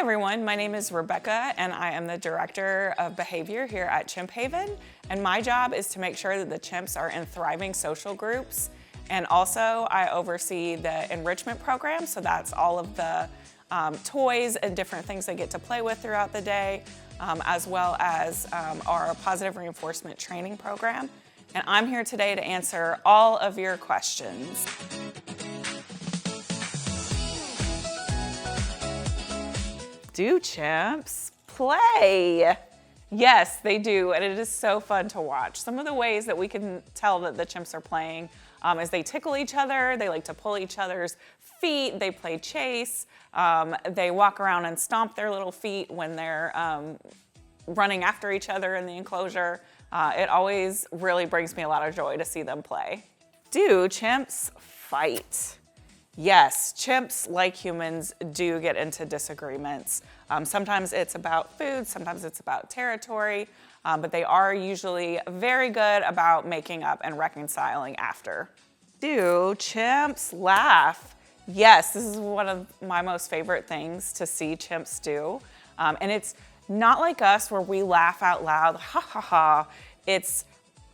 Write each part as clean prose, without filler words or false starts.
everyone, my name is Rebekah and I am the Director of Behavior here at Chimp Haven. And my job is to make sure that the chimps are in thriving social groups. And also I oversee the enrichment program, so that's all of the toys and different things they get to play with throughout the day, as well as our positive reinforcement training program. And I'm here today to answer all of your questions. Do chimps play? Yes, they do, and it is so fun to watch. Some of the ways that we can tell that the chimps are playing is they tickle each other, they like to pull each other's feet, they play chase, they walk around and stomp their little feet when they're running after each other in the enclosure. It always really brings me a lot of joy to see them play. Do chimps fight? Yes, chimps, like humans, do get into disagreements. Sometimes it's about food, sometimes it's about territory, but they are usually very good about making up and reconciling after. Do chimps laugh? Yes, this is one of my most favorite things to see chimps do. And it's not like us where we laugh out loud, ha ha ha. It's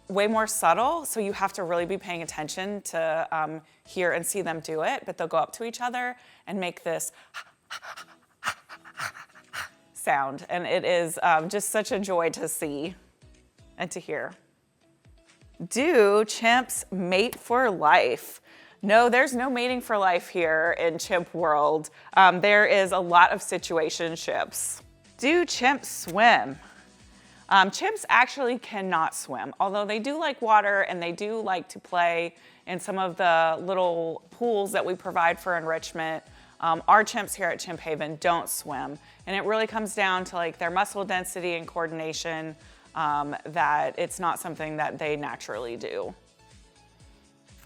way more subtle, so you have to really be paying attention to hear and see them do it, but they'll go up to each other and make this sound, and it is just such a joy to see and to hear. Do chimps mate for life? No, there's no mating for life here in chimp world. There is a lot of situationships. Do chimps swim? Chimps actually cannot swim, although they do like water and they do like to play in some of the little pools that we provide for enrichment. Our chimps here at Chimp Haven don't swim, and it really comes down to like their muscle density and coordination, that it's not something that they naturally do.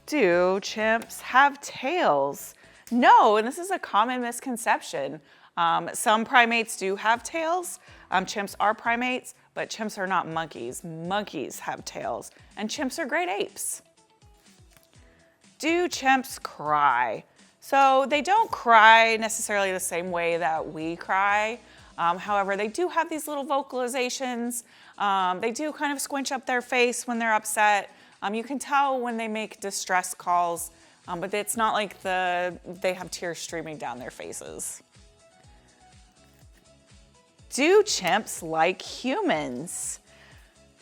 Do chimps have tails? No, and this is a common misconception. Some primates do have tails. Chimps are primates, but chimps are not monkeys. Monkeys have tails, and chimps are great apes. Do chimps cry? So they don't cry necessarily the same way that we cry. However, they do have these little vocalizations. They do kind of squinch up their face when they're upset. You can tell when they make distress calls, but it's not like they have tears streaming down their faces. Do chimps like humans?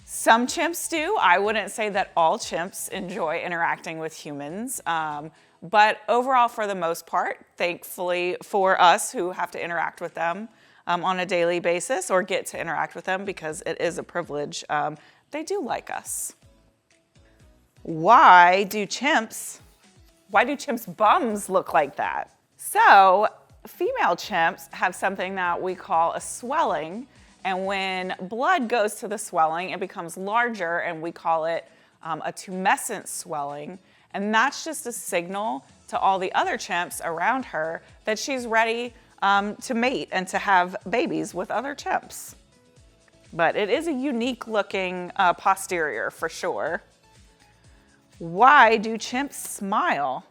Some chimps do. I wouldn't say that all chimps enjoy interacting with humans, but overall, for the most part, thankfully for us who have to interact with them on a daily basis or get to interact with them because it is a privilege, they do like us. Why do chimps' bums look like that? So, female chimps have something that we call a swelling, and when blood goes to the swelling, it becomes larger, and we call it a tumescent swelling, and that's just a signal to all the other chimps around her that she's ready to mate and to have babies with other chimps. But it is a unique looking posterior for sure. Why do chimps smile?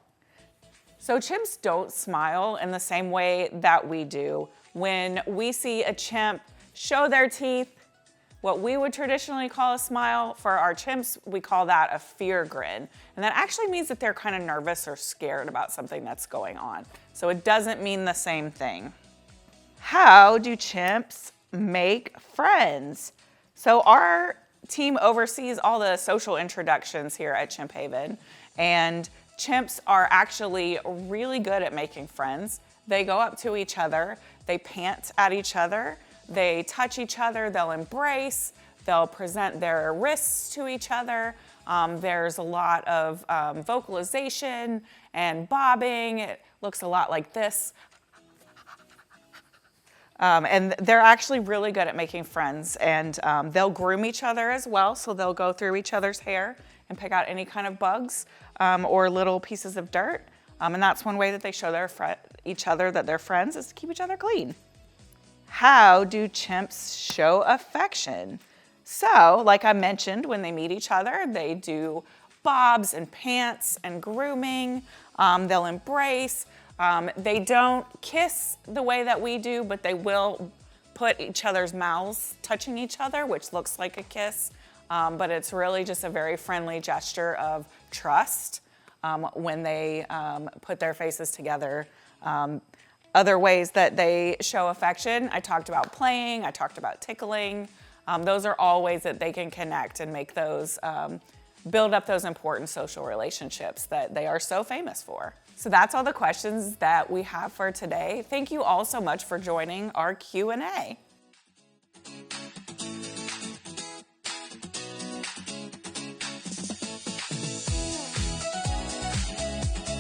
So chimps don't smile in the same way that we do. When we see a chimp show their teeth, what we would traditionally call a smile, for our chimps, we call that a fear grin. And that actually means that they're kind of nervous or scared about something that's going on. So it doesn't mean the same thing. How do chimps make friends? So our team oversees all the social introductions here at Chimp Haven, and chimps are actually really good at making friends. They go up to each other, they pant at each other, they touch each other, they'll embrace, they'll present their wrists to each other. There's a lot of vocalization and bobbing. It looks a lot like this. And they're actually really good at making friends, and they'll groom each other as well, so they'll go through each other's hair and pick out any kind of bugs or little pieces of dirt. And that's one way that they show each other that they're friends, is to keep each other clean. How do chimps show affection? So, like I mentioned, when they meet each other, they do bobs and pants and grooming. They'll embrace. They don't kiss the way that we do, but they will put each other's mouths touching each other, which looks like a kiss. But it's really just a very friendly gesture of trust when they put their faces together. Other ways that they show affection, I talked about playing, I talked about tickling. Those are all ways that they can connect and make those, build up those important social relationships that they are so famous for. So that's all the questions that we have for today. Thank you all so much for joining our Q&A.